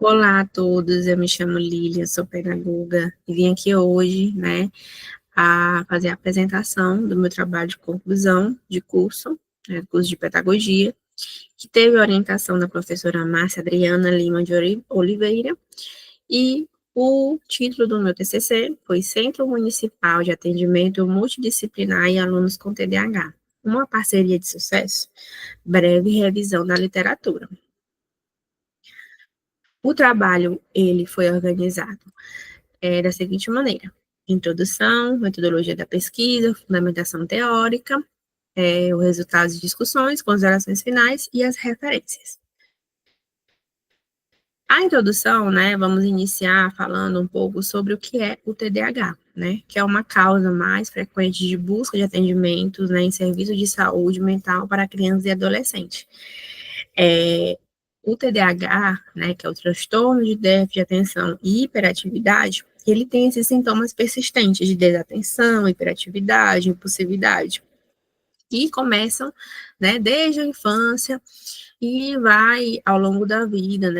Olá a todos, eu me chamo Lília, sou pedagoga e vim aqui hoje, a fazer a apresentação do meu trabalho de conclusão de curso, curso de pedagogia, que teve a orientação da professora Márcia Adriana Lima de Oliveira, e o título do meu TCC foi Centro Municipal de Atendimento Multidisciplinar e Alunos com TDAH, uma parceria de sucesso, breve revisão da literatura. O trabalho, ele foi organizado da seguinte maneira: introdução, metodologia da pesquisa, fundamentação teórica, os resultados de discussões, considerações finais e as referências. A introdução, vamos iniciar falando um pouco sobre o que é o TDAH, que é uma causa mais frequente de busca de atendimentos, em serviços de saúde mental para crianças e adolescentes. O TDAH, que é o transtorno de déficit de atenção e hiperatividade, ele tem esses sintomas persistentes de desatenção, hiperatividade, impulsividade, que começam, desde a infância e vai ao longo da vida,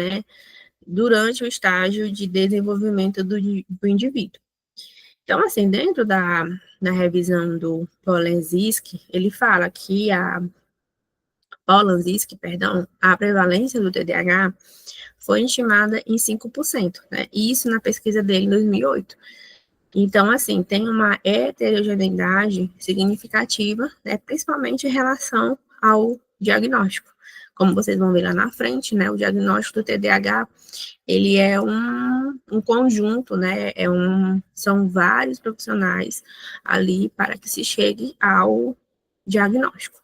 durante o estágio de desenvolvimento do indivíduo. Então, assim, dentro da revisão do Polanski, ele fala que a prevalência do TDAH foi estimada em 5%, e isso na pesquisa dele em 2008. Então, assim, tem uma heterogeneidade significativa, principalmente em relação ao diagnóstico. Como vocês vão ver lá na frente, o diagnóstico do TDAH, ele é um conjunto, são vários profissionais ali para que se chegue ao diagnóstico.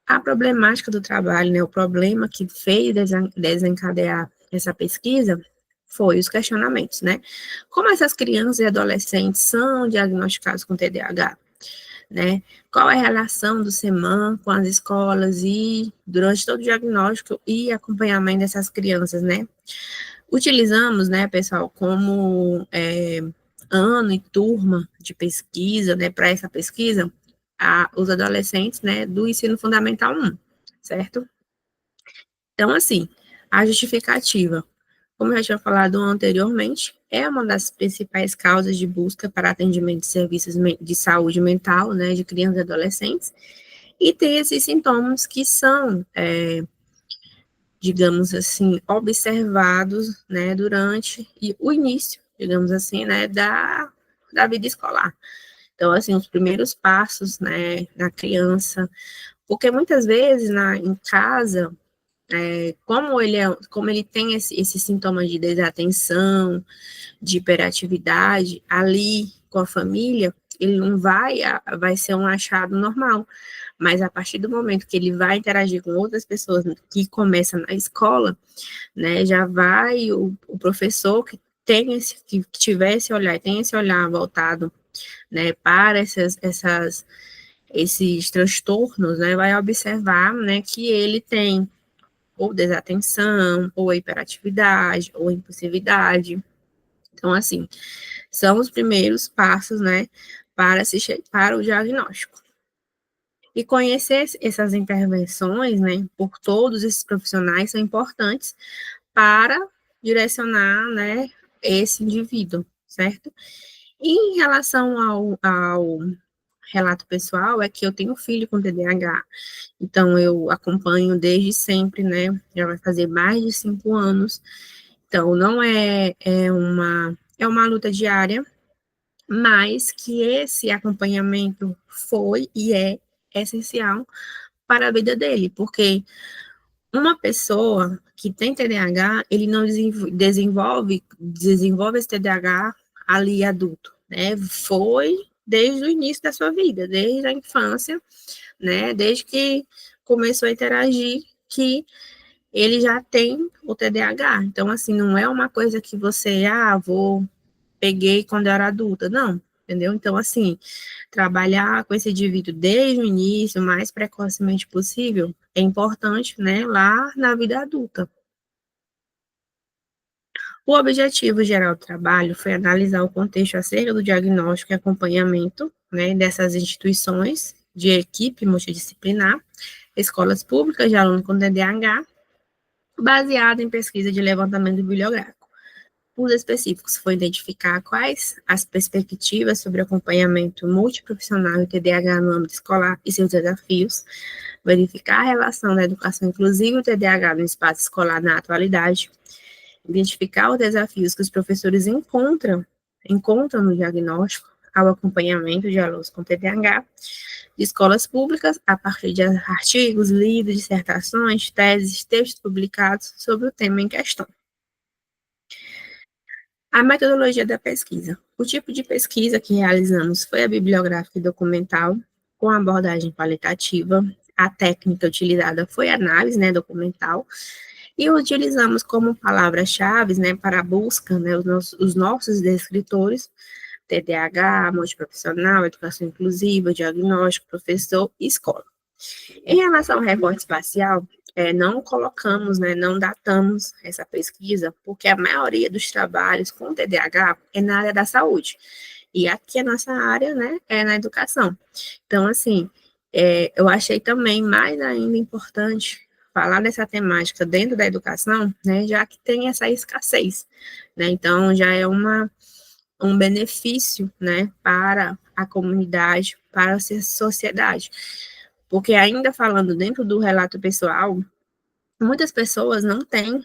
A problemática do trabalho, o problema que fez desencadear essa pesquisa foi os questionamentos, Como essas crianças e adolescentes são diagnosticados com TDAH, Qual é a relação do SEMAN com as escolas e durante todo o diagnóstico e acompanhamento dessas crianças, Utilizamos, pessoal, como ano e turma de pesquisa, para essa pesquisa, os adolescentes, do ensino fundamental 1, certo? Então, assim, a justificativa, como eu já tinha falado anteriormente, é uma das principais causas de busca para atendimento de serviços de saúde mental, de crianças e adolescentes, e tem esses sintomas que são, digamos assim, observados, durante o início, digamos assim, da vida escolar. Então, assim, os primeiros passos, na criança, porque muitas vezes em casa, como ele tem esse sintoma de desatenção, de hiperatividade, ali com a família, ele não vai ser um achado normal, mas a partir do momento que ele vai interagir com outras pessoas que começam na escola, já vai o professor que tiver esse olhar, tem esse olhar voltado, para esses transtornos, vai observar, que ele tem ou desatenção, ou hiperatividade, ou impulsividade. Então, assim, são os primeiros passos, para o diagnóstico. E conhecer essas intervenções, por todos esses profissionais são importantes para direcionar, esse indivíduo, certo? E em relação ao relato pessoal, é que eu tenho um filho com TDAH, então eu acompanho desde sempre, já vai fazer mais de 5 anos, então não é uma luta diária, mas que esse acompanhamento foi e é essencial para a vida dele, porque uma pessoa que tem TDAH, ele não desenvolve esse TDAH ali adulto, Foi desde o início da sua vida, desde a infância, desde que começou a interagir, que ele já tem o TDAH. Então, assim, não é uma coisa que você, peguei quando eu era adulta, não, entendeu? Então, assim, trabalhar com esse indivíduo desde o início, o mais precocemente possível, é importante, lá na vida adulta. O objetivo geral do trabalho foi analisar o contexto acerca do diagnóstico e acompanhamento, dessas instituições de equipe multidisciplinar, escolas públicas de aluno com TDAH, baseado em pesquisa de levantamento bibliográfico. Os específicos foi identificar quais as perspectivas sobre acompanhamento multiprofissional e TDAH no âmbito escolar e seus desafios, verificar a relação da educação inclusiva e o TDAH no espaço escolar na atualidade, identificar os desafios que os professores encontram no diagnóstico ao acompanhamento de alunos com TDAH, de escolas públicas, a partir de artigos, livros, dissertações, teses, textos publicados sobre o tema em questão. A metodologia da pesquisa. O tipo de pesquisa que realizamos foi a bibliográfica e documental, com abordagem qualitativa. A técnica utilizada foi a análise, documental, e utilizamos como palavras-chave, para a busca, os nossos descritores, TDAH, multiprofissional, educação inclusiva, diagnóstico, professor e escola. Em relação ao recorte espacial, não colocamos, não datamos essa pesquisa, porque a maioria dos trabalhos com TDAH é na área da saúde. E aqui a nossa área, é na educação. Então, assim, eu achei também mais ainda importante falar dessa temática dentro da educação, já que tem essa escassez, Então, já é um benefício, para a comunidade, para a sociedade. Porque ainda falando dentro do relato pessoal, muitas pessoas não têm,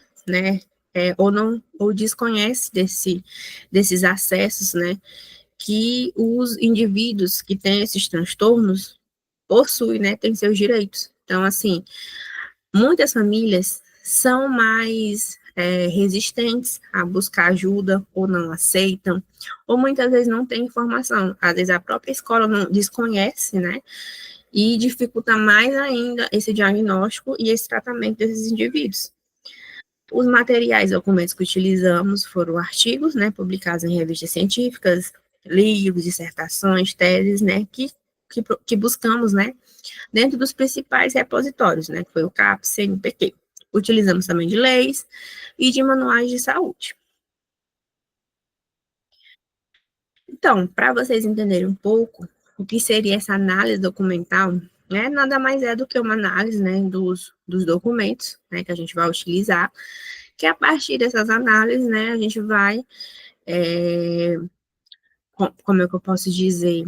ou desconhecem desses acessos, que os indivíduos que têm esses transtornos possuem, têm seus direitos. Então, assim, muitas famílias são mais resistentes a buscar ajuda, ou não aceitam, ou muitas vezes não têm informação. Às vezes a própria escola não desconhece, e dificulta mais ainda esse diagnóstico e esse tratamento desses indivíduos. Os materiais documentos que utilizamos foram artigos, publicados em revistas científicas, livros, dissertações, teses, que buscamos, dentro dos principais repositórios, que foi o CAPES, CNPq. Utilizamos também de leis e de manuais de saúde. Então, para vocês entenderem um pouco o que seria essa análise documental, nada mais é do que uma análise, dos documentos, que a gente vai utilizar, que a partir dessas análises, a gente vai, como é que eu posso dizer,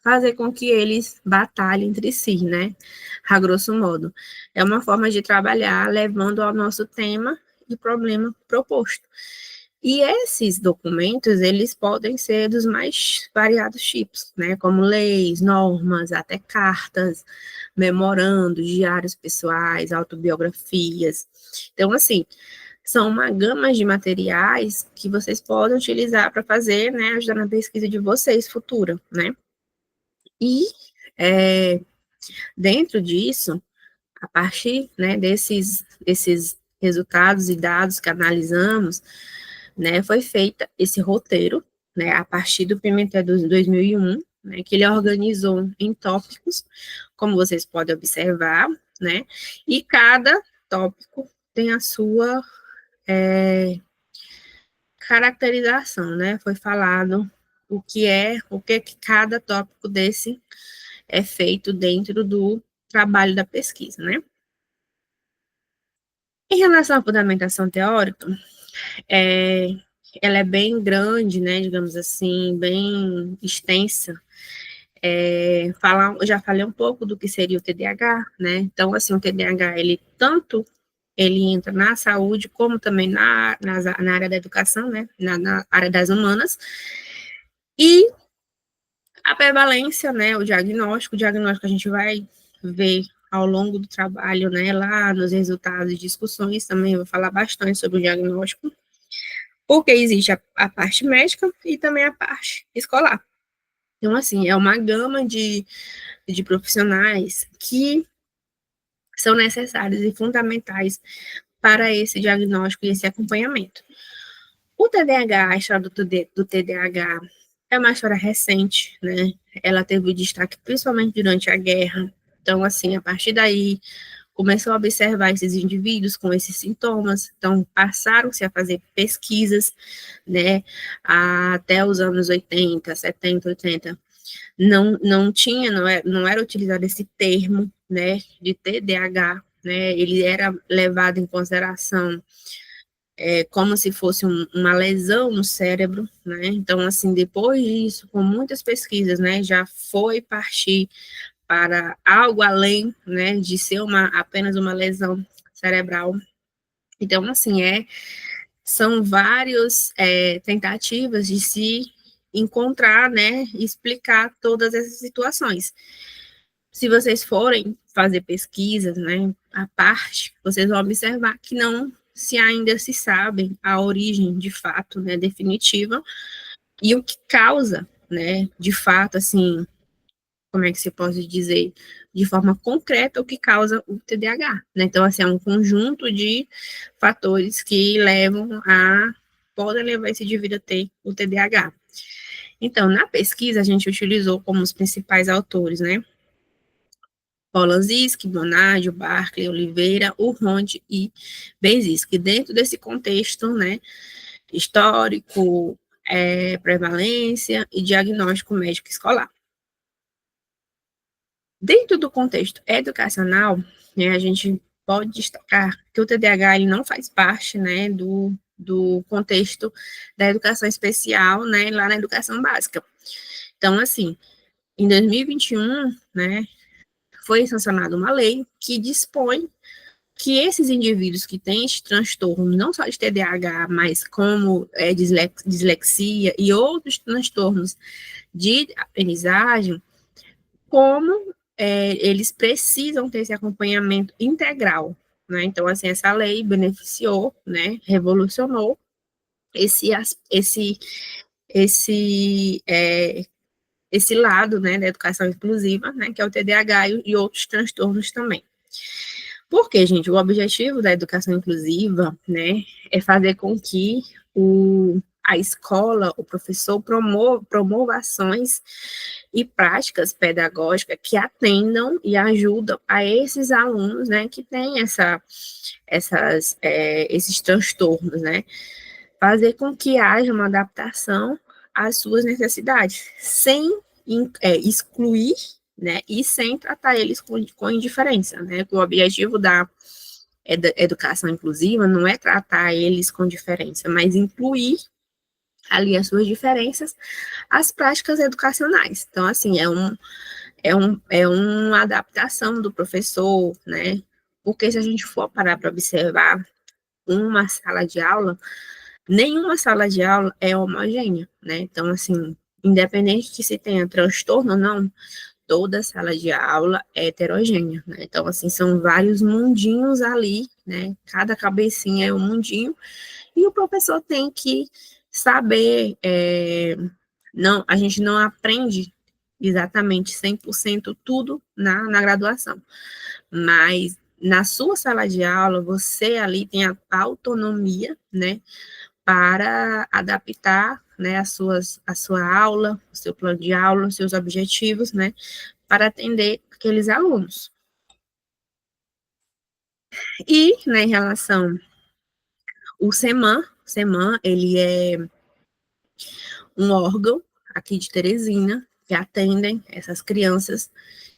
fazer com que eles batalhem entre si, a grosso modo. É uma forma de trabalhar levando ao nosso tema e problema proposto. E esses documentos, eles podem ser dos mais variados tipos, como leis, normas, até cartas, memorandos, diários pessoais, autobiografias. Então, assim, são uma gama de materiais que vocês podem utilizar para fazer, ajudar na pesquisa de vocês futura, E, dentro disso, a partir, desses resultados e dados que analisamos, foi feita esse roteiro, a partir do Pimentel de 2001, que ele organizou em tópicos, como vocês podem observar, e cada tópico tem a sua caracterização, foi falado o que cada tópico desse é feito dentro do trabalho da pesquisa, Em relação à fundamentação teórica, ela é bem grande, digamos assim, bem extensa. Eu já falei um pouco do que seria o TDAH, Então, assim, o TDAH, ele entra na saúde, como também na área da educação, na área das humanas. E a prevalência, o diagnóstico a gente vai ver ao longo do trabalho, lá nos resultados de discussões, também eu vou falar bastante sobre o diagnóstico, porque existe a parte médica e também a parte escolar. Então, assim, é uma gama de profissionais que são necessários e fundamentais para esse diagnóstico e esse acompanhamento. O TDAH, a história do TDAH é uma história recente, Ela teve destaque principalmente durante a guerra. Então, assim, a partir daí, começou a observar esses indivíduos com esses sintomas. Então, passaram-se a fazer pesquisas, até os anos 80, 70, 80. Não era utilizado esse termo, de TDAH, né, ele era levado em consideração como se fosse uma lesão no cérebro, né, então, assim, depois disso, com muitas pesquisas, né, já foi partir para algo além, né, de ser apenas uma lesão cerebral. Então, assim, são várias tentativas de se encontrar, né, explicar todas essas situações. Se vocês forem fazer pesquisas, né, à parte, vocês vão observar que não se ainda se sabem a origem de fato, né, definitiva, e o que causa, né, de fato, assim, como é que se pode dizer, de forma concreta o que causa o TDAH, né? Então, assim, é um conjunto de fatores que podem levar esse indivíduo a ter o TDAH. Então, na pesquisa, a gente utilizou como os principais autores, né? Polanski, Bonadio, Barclay, Oliveira, Urronde e Benziski. Dentro desse contexto, né, histórico, prevalência e diagnóstico médico escolar. Dentro do contexto educacional, né, a gente pode destacar que o TDAH ele não faz parte, né, do contexto da educação especial, né, lá na educação básica. Então, assim, em 2021, né, foi sancionada uma lei que dispõe que esses indivíduos que têm esse transtorno, não só de TDAH, mas como dislexia e outros transtornos de aprendizagem, como eles precisam ter esse acompanhamento integral, né? Então, assim, essa lei beneficiou, né, revolucionou esse, esse, esse, esse lado, né, da educação inclusiva, né, que é o TDAH e outros transtornos também. Porque, gente, o objetivo da educação inclusiva, né, é fazer com que a escola, o professor promova ações e práticas pedagógicas que atendam e ajudam a esses alunos, né, que têm esses transtornos, né, fazer com que haja uma adaptação às suas necessidades, sem excluir, né, e sem tratar eles com indiferença, né, o objetivo da educação inclusiva não é tratar eles com diferença, mas incluir ali as suas diferenças, as práticas educacionais. Então, assim, é uma adaptação do professor, né? Porque se a gente for parar para observar uma sala de aula, nenhuma sala de aula é homogênea, né? Então, assim, independente de se tenha transtorno ou não, toda sala de aula é heterogênea, né? Então, assim, são vários mundinhos ali, né? Cada cabecinha é um mundinho, e o professor tem que saber, não, a gente não aprende exatamente 100% tudo na graduação, mas na sua sala de aula, você ali tem a autonomia, né, para adaptar, né, a sua aula, o seu plano de aula, os seus objetivos, né, para atender aqueles alunos. E, né, em relação ao o CEMAN, ele é um órgão aqui de Teresina que atendem essas crianças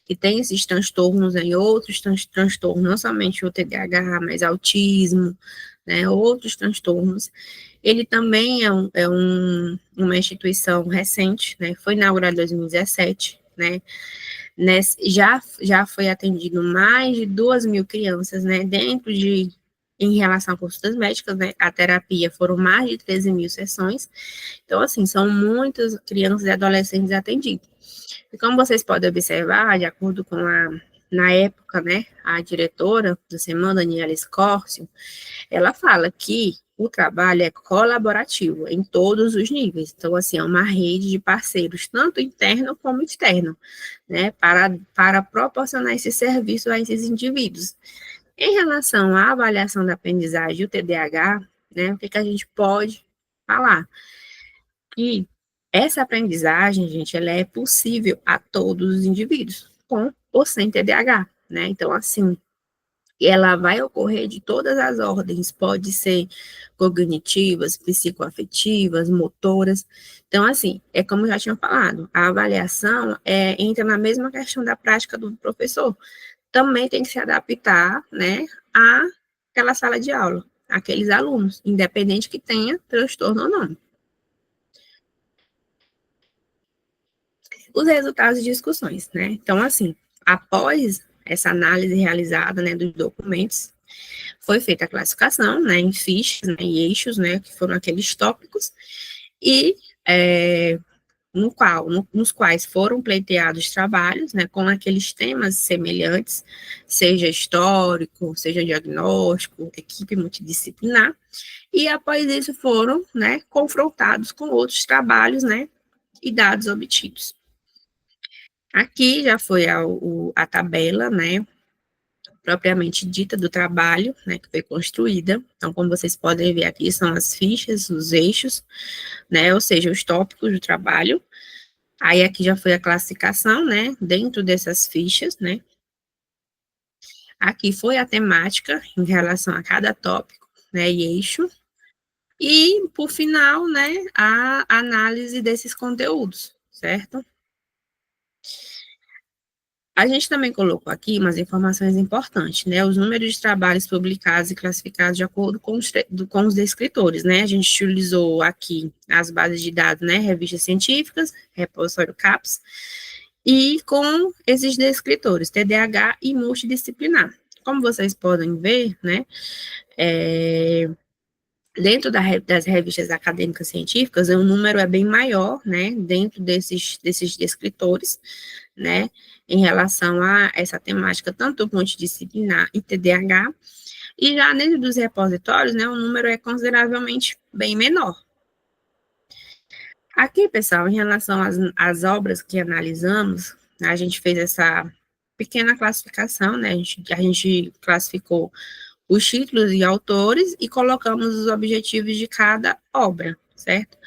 que têm esses transtornos e outros transtornos, não somente o TDAH, mas autismo, né, outros transtornos. Ele também uma instituição recente, né, foi inaugurado em 2017, né, já foi atendido mais de 2.000 crianças, né, em relação a consultas médicas, né, a terapia foram mais de 13.000 sessões, então, assim, são muitas crianças e adolescentes atendidos. E como vocês podem observar, de acordo com na época, né, a diretora do CEMAN, Daniela Escórcio, ela fala que o trabalho é colaborativo em todos os níveis. Então, assim, é uma rede de parceiros, tanto interno como externo, né, para proporcionar esse serviço a esses indivíduos. Em relação à avaliação da aprendizagem e o TDAH, né, o que a gente pode falar? Que essa aprendizagem, gente, ela é possível a todos os indivíduos, com ou sem TDAH, né? Então, assim, ela vai ocorrer de todas as ordens, pode ser cognitivas, psicoafetivas, motoras. Então, assim, é como eu já tinha falado, a avaliação entra na mesma questão da prática do professor. também tem que se adaptar, né, àquela sala de aula, aqueles alunos, independente que tenha transtorno ou não. Os resultados de discussões, né? Então, assim, após essa análise realizada, né, dos documentos, foi feita a classificação, né, em fichas, né, e eixos, né, que foram aqueles tópicos, e nos quais foram pleiteados trabalhos, né, com aqueles temas semelhantes, seja histórico, seja diagnóstico, equipe multidisciplinar, e após isso foram, né, confrontados com outros trabalhos, né, e dados obtidos. Aqui já foi a tabela, né, propriamente dita do trabalho, né, que foi construída. Então, como vocês podem ver aqui, são as fichas, os eixos, né, ou seja, os tópicos do trabalho. Aí aqui já foi a classificação, né, dentro dessas fichas, né. Aqui foi a temática em relação a cada tópico, né, e eixo. E, por final, né, a análise desses conteúdos, certo? A gente também colocou aqui umas informações importantes, né? Os números de trabalhos publicados e classificados de acordo com os descritores, né? A gente utilizou aqui as bases de dados, né? Revistas científicas, repositório CAPES, e com esses descritores, TDAH e multidisciplinar. Como vocês podem ver, né? Dentro das revistas acadêmicas científicas, o número é bem maior, né? Dentro desses descritores, né, em relação a essa temática, tanto multidisciplinar e TDAH, e já dentro dos repositórios, né, o número é consideravelmente bem menor. Aqui, pessoal, em relação às obras que analisamos, a gente fez essa pequena classificação, né, a gente classificou os títulos e autores e colocamos os objetivos de cada obra, certo?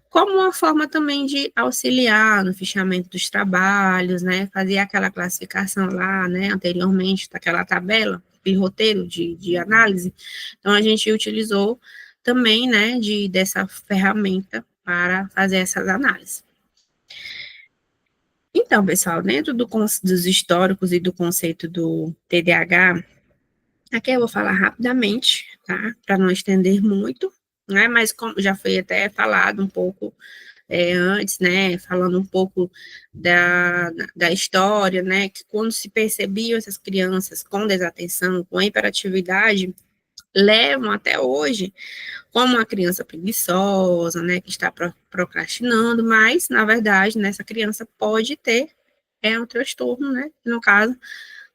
Como uma forma também de auxiliar no fichamento dos trabalhos, né, fazer aquela classificação lá, né, anteriormente, daquela tabela, de roteiro de análise. Então, a gente utilizou também, né, dessa ferramenta para fazer essas análises. Então, pessoal, dentro dos históricos e do conceito do TDAH, aqui eu vou falar rapidamente, tá, para não estender muito, né, mas como já foi até falado um pouco antes, né, falando um pouco da história, né, que quando se percebiam essas crianças com desatenção, com hiperatividade, levam até hoje como uma criança preguiçosa, né, que está procrastinando, mas, na verdade, nessa criança pode ter um transtorno, né, no caso,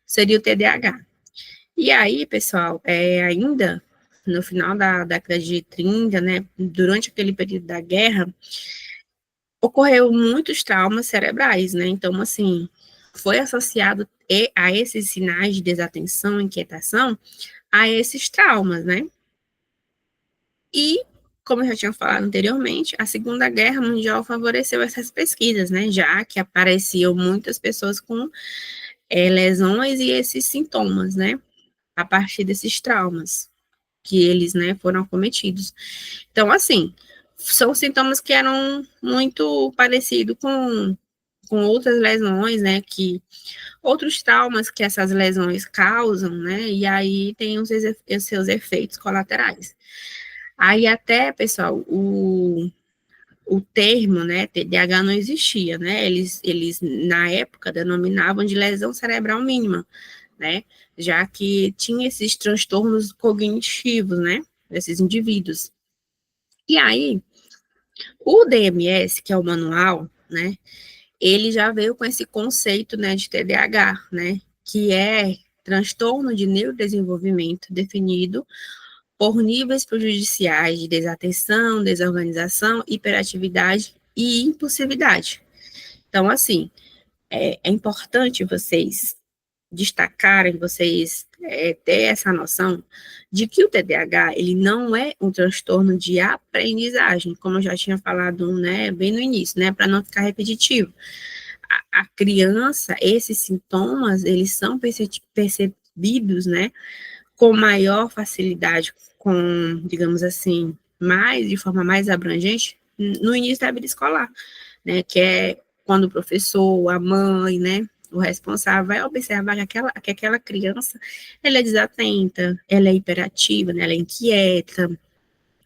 seria o TDAH. E aí, pessoal, ainda no final da década de 30, né, durante aquele período da guerra, ocorreu muitos traumas cerebrais, né? Então, assim, foi associado a esses sinais de desatenção, inquietação, a esses traumas, né? E, como eu já tinha falado anteriormente, a Segunda Guerra Mundial favoreceu essas pesquisas, né? Já que apareciam muitas pessoas com lesões e esses sintomas, né? A partir desses traumas que eles, né, foram acometidos. Então, assim, são sintomas que eram muito parecidos com outras lesões, né, que outros traumas que essas lesões causam, né, e aí tem os seus efeitos colaterais. Aí até, pessoal, o termo, né, TDAH não existia, né, eles na época denominavam de lesão cerebral mínima, né, já que tinha esses transtornos cognitivos, né, desses indivíduos. E aí, o DMS, que é o manual, né, ele já veio com esse conceito, né, de TDAH, né, que é transtorno de neurodesenvolvimento definido por níveis prejudiciais de desatenção, desorganização, hiperatividade e impulsividade. Então, assim, é importante vocês destacarem, vocês ter essa noção de que o TDAH, ele não é um transtorno de aprendizagem, como eu já tinha falado, né, bem no início, né, para não ficar repetitivo. A criança, esses sintomas, eles são percebidos, né, com maior facilidade, com, digamos assim, de forma mais abrangente, no início da vida escolar, né, que é quando o professor, a mãe, né, o responsável vai observar que aquela criança, ela é desatenta, ela é hiperativa, né, ela é inquieta,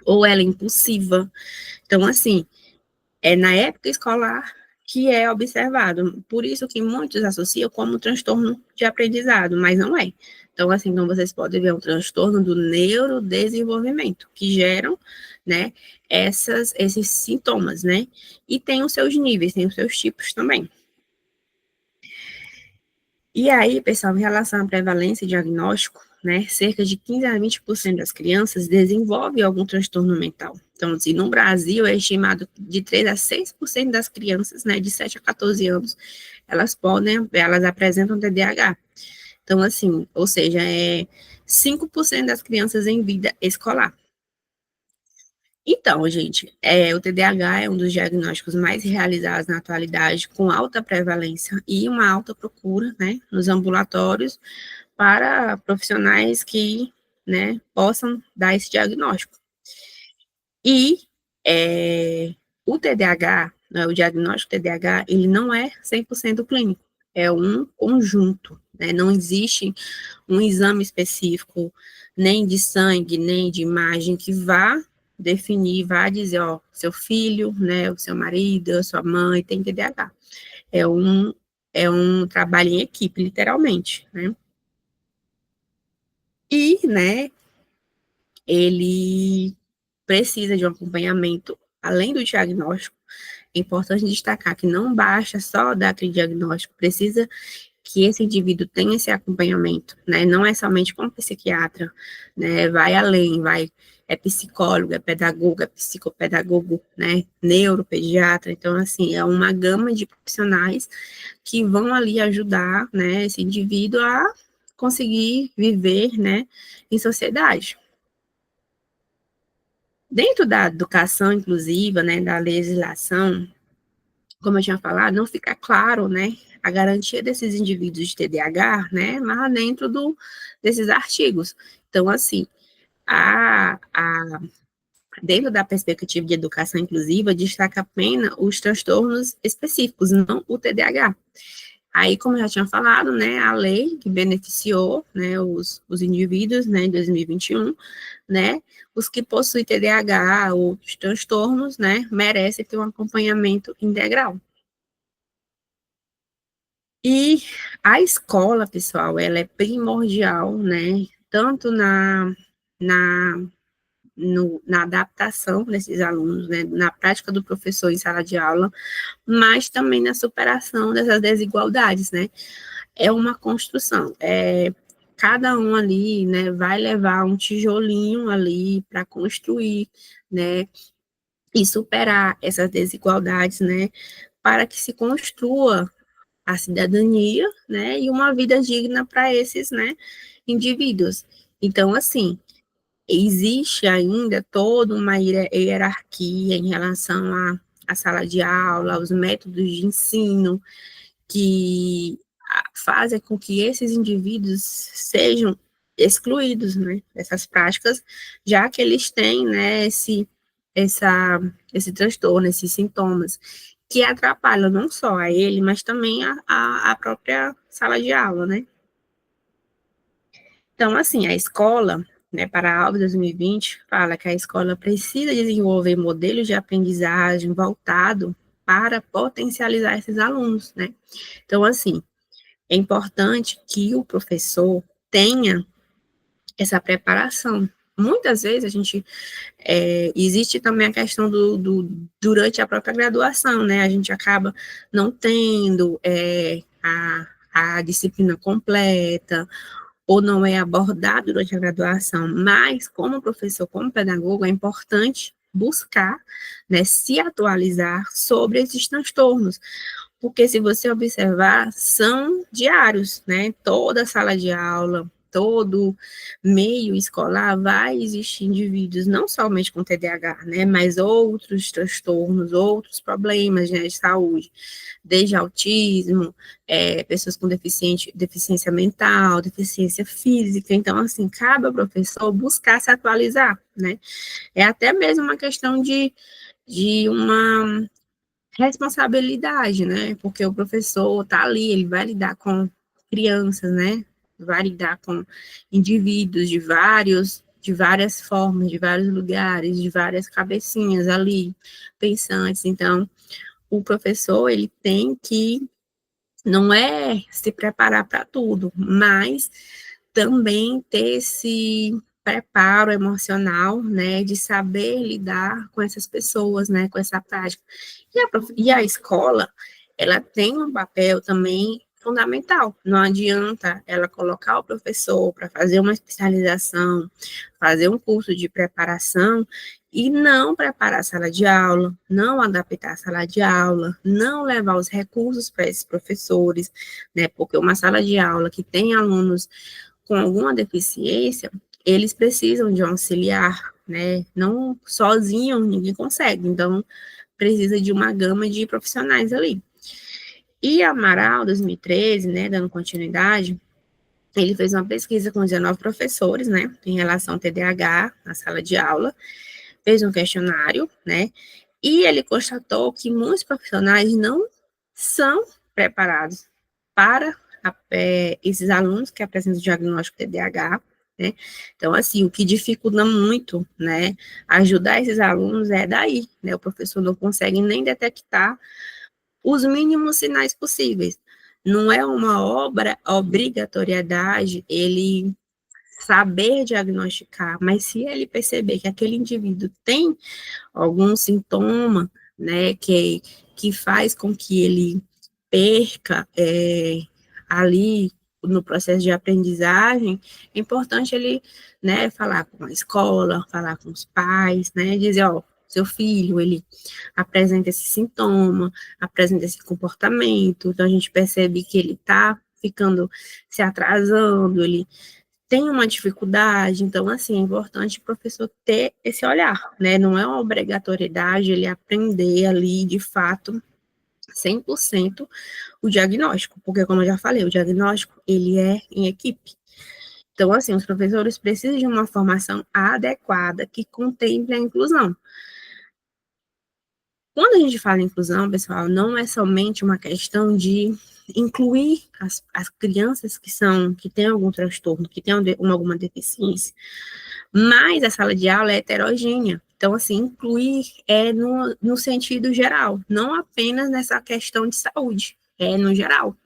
ou ela é impulsiva. Então, assim, é na época escolar que é observado. Por isso que muitos associam como transtorno de aprendizado, mas não é. Então, assim, então vocês podem ver um transtorno do neurodesenvolvimento, que geram, né, esses sintomas, né? E tem os seus níveis, tem os seus tipos também. E aí, pessoal, em relação à prevalência e diagnóstico, né, cerca de 15 a 20% das crianças desenvolvem algum transtorno mental. Então, assim, no Brasil é estimado de 3 a 6% das crianças, né, de 7 a 14 anos, elas apresentam TDAH. Então, assim, ou seja, é 5% das crianças em vida escolar. Então, gente, o TDAH é um dos diagnósticos mais realizados na atualidade, com alta prevalência e uma alta procura, né, nos ambulatórios para profissionais que, né, possam dar esse diagnóstico. E o TDAH, né, o diagnóstico TDAH, ele não é 100% clínico, é um conjunto, né, não existe um exame específico, nem de sangue, nem de imagem, que vá definir, vá dizer, ó, seu filho, né, o seu marido, a sua mãe tem TDAH. É um, é um trabalho em equipe, literalmente, né. E, né, ele precisa de um acompanhamento, além do diagnóstico. É importante destacar que não basta só dar aquele diagnóstico, precisa que esse indivíduo tenha esse acompanhamento, né? Não é somente com o psiquiatra, né? Vai além, é psicólogo, é pedagogo, é psicopedagogo, né? Neuropediatra. Então, assim, é uma gama de profissionais que vão ali ajudar, né, esse indivíduo a conseguir viver, né, em sociedade. Dentro da educação inclusiva, né, da legislação, como eu tinha falado, não fica claro, né, a garantia desses indivíduos de TDAH, né, lá dentro desses artigos. Então, assim, dentro da perspectiva de educação inclusiva, destaca apenas os transtornos específicos, não o TDAH. Aí, como eu já tinha falado, né, a lei que beneficiou, né, os indivíduos, né, em 2021, né, os que possuem TDAH ou outros transtornos, né, merecem ter um acompanhamento integral. E a escola, pessoal, ela é primordial, né, tanto na, na adaptação desses alunos, né, na prática do professor em sala de aula, mas também na superação dessas desigualdades, né. É uma construção, cada um ali, né, vai levar um tijolinho ali para construir, né, e superar essas desigualdades, né, para que se construa a cidadania, né, e uma vida digna para esses, né, indivíduos. Então, assim, existe ainda toda uma hierarquia em relação à sala de aula, aos métodos de ensino, que fazem com que esses indivíduos sejam excluídos, né, dessas práticas, já que eles têm, né, esse transtorno, esses sintomas, que atrapalham não só a ele, mas também a própria sala de aula, né. Então, assim, a escola, né, para a aula de 2020, fala que a escola precisa desenvolver modelos de aprendizagem voltado para potencializar esses alunos, né. Então, assim, é importante que o professor tenha essa preparação. Muitas vezes a gente existe também a questão durante a própria graduação, né? A gente acaba não tendo a disciplina completa, ou não é abordado durante a graduação, mas como professor, como pedagogo, é importante buscar, né, se atualizar sobre esses transtornos, porque se você observar, são diários, né? Toda sala de aula, todo meio escolar vai existir indivíduos não somente com TDAH, né, mas outros transtornos, outros problemas, né, de saúde, desde autismo, pessoas com deficiência mental, deficiência física. Então, assim, cabe ao professor buscar se atualizar, né? É até mesmo uma questão de uma responsabilidade, né? Porque o professor tá ali, ele vai lidar com crianças, né? Vai lidar com indivíduos de várias formas, de vários lugares, de várias cabecinhas ali, pensantes. Então, o professor, ele tem que não é se preparar para tudo, mas também ter esse preparo emocional, né, de saber lidar com essas pessoas, né, com essa prática. E a escola, ela tem um papel também fundamental. Não adianta ela colocar o professor para fazer uma especialização, fazer um curso de preparação e não preparar a sala de aula, não adaptar a sala de aula, não levar os recursos para esses professores, né? Porque uma sala de aula que tem alunos com alguma deficiência, eles precisam de um auxiliar, né? Não sozinho ninguém consegue, então precisa de uma gama de profissionais ali. E Amaral, 2013, né, dando continuidade, ele fez uma pesquisa com 19 professores, né, em relação ao TDAH na sala de aula, fez um questionário, né, e ele constatou que muitos profissionais não são preparados para esses alunos que apresentam o diagnóstico TDAH, né? Então, assim, o que dificulta muito, né, ajudar esses alunos é daí, né? O professor não consegue nem detectar os mínimos sinais possíveis. Não é uma obrigatoriedade ele saber diagnosticar, mas se ele perceber que aquele indivíduo tem algum sintoma, né, que faz com que ele perca ali no processo de aprendizagem, é importante ele, né, falar com a escola, falar com os pais, né, dizer, ó, seu filho, ele apresenta esse sintoma, apresenta esse comportamento, então a gente percebe que ele está ficando se atrasando, ele tem uma dificuldade, então, assim, é importante o professor ter esse olhar, né? Não é uma obrigatoriedade ele aprender ali, de fato, 100% o diagnóstico, porque, como eu já falei, o diagnóstico, ele é em equipe. Então, assim, os professores precisam de uma formação adequada que contemple a inclusão. Quando a gente fala em inclusão, pessoal, não é somente uma questão de incluir as crianças que têm algum transtorno, que têm alguma deficiência, mas a sala de aula é heterogênea. Então, assim, incluir é no sentido geral, não apenas nessa questão de saúde, é no geral.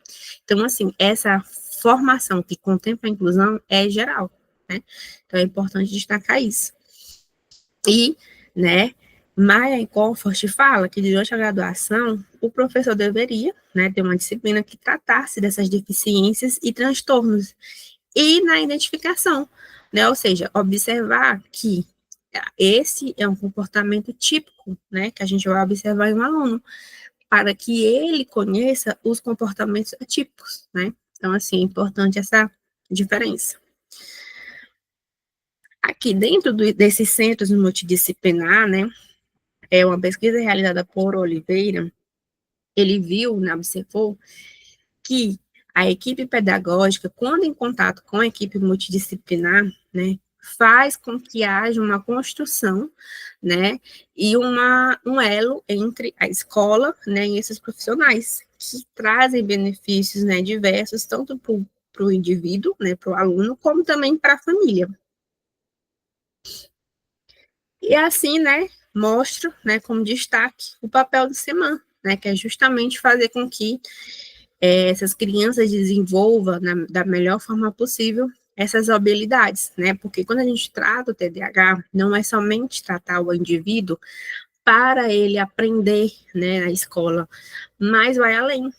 Então, assim, essa formação que contempla a inclusão é geral, né? Então, é importante destacar isso. E, né, Maya Comfort fala que durante a graduação, o professor deveria, né, ter uma disciplina que tratasse dessas deficiências e transtornos, e na identificação, né, ou seja, observar que esse é um comportamento típico, né, que a gente vai observar em um aluno, para que ele conheça os comportamentos atípicos, né, então, assim, é importante essa diferença. Aqui dentro desses centros multidisciplinar, né, é uma pesquisa realizada por Oliveira, ele viu, né, observou que a equipe pedagógica, quando em contato com a equipe multidisciplinar, né, faz com que haja uma construção, né, e um elo entre a escola, né, e esses profissionais, que trazem benefícios, né, diversos, tanto para o indivíduo, né, para o aluno, como também para a família. E assim, né, mostro, né, como destaque o papel do SEMAN, né, que é justamente fazer com que essas crianças desenvolvam da melhor forma possível essas habilidades, né, porque quando a gente trata o TDAH, não é somente tratar o indivíduo para ele aprender, né, na escola, mas vai além,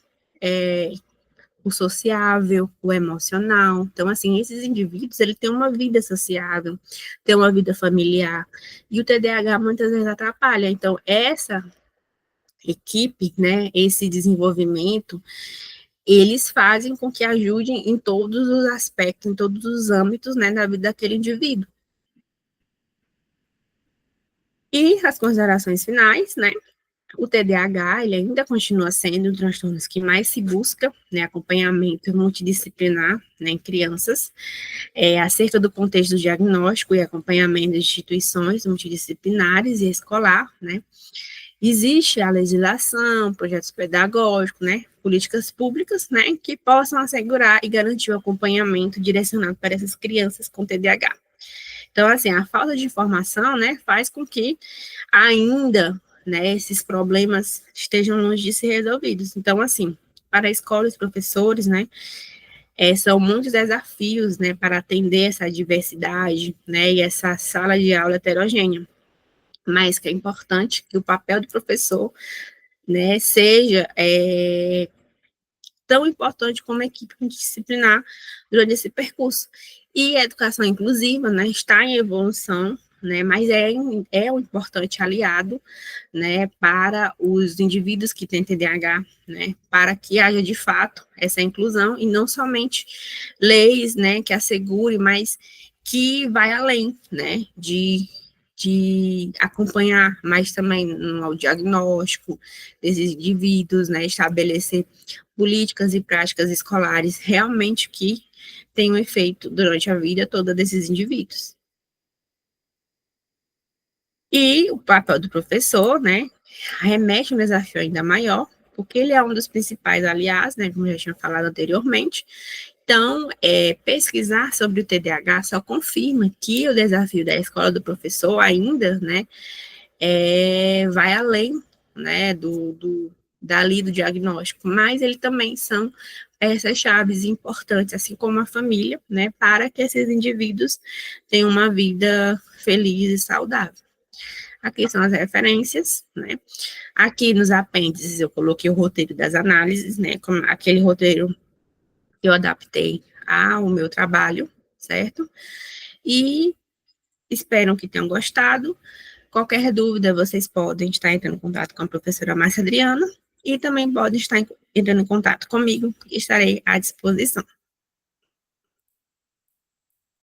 o sociável, o emocional. Então, assim, esses indivíduos, ele tem uma vida sociável, tem uma vida familiar, e o TDAH muitas vezes atrapalha. Então, essa equipe, né, esse desenvolvimento, eles fazem com que ajudem em todos os aspectos, em todos os âmbitos, né, da vida daquele indivíduo. E as considerações finais, né, o TDAH, ele ainda continua sendo um dos transtornos que mais se busca, né, acompanhamento multidisciplinar, né, em crianças, acerca do contexto do diagnóstico e acompanhamento de instituições multidisciplinares e escolar, né, Existe a legislação, projetos pedagógicos, né, políticas públicas, né, que possam assegurar e garantir o acompanhamento direcionado para essas crianças com TDAH. Então, assim, a falta de informação, né, faz com que ainda, né, esses problemas estejam longe de ser resolvidos. Então, assim, para a escola e os professores, né, são muitos desafios, né, para atender essa diversidade, né, e essa sala de aula heterogênea. Mas que é importante que o papel do professor, né, seja tão importante como a equipe multidisciplinar durante esse percurso. E a educação inclusiva, né, está em evolução, né, mas é um importante aliado, né, para os indivíduos que têm TDAH, né, para que haja de fato essa inclusão e não somente leis, né, que assegure, mas que vai além, né, de acompanhar mais também no diagnóstico desses indivíduos, né, estabelecer políticas e práticas escolares realmente que tenham efeito durante a vida toda desses indivíduos. E o papel do professor, né, remete um desafio ainda maior, porque ele é um dos principais aliados, né, como eu já tinha falado anteriormente. Então, pesquisar sobre o TDAH só confirma que o desafio da escola do professor ainda, né, vai além, né, dali do diagnóstico, mas ele também são essas chaves importantes, assim como a família, né, para que esses indivíduos tenham uma vida feliz e saudável. Aqui são as referências, né? Aqui nos apêndices eu coloquei o roteiro das análises, né? Como aquele roteiro que eu adaptei ao meu trabalho, certo? E espero que tenham gostado. Qualquer dúvida, vocês podem estar entrando em contato com a professora Márcia Adriana e também podem estar entrando em contato comigo, que estarei à disposição.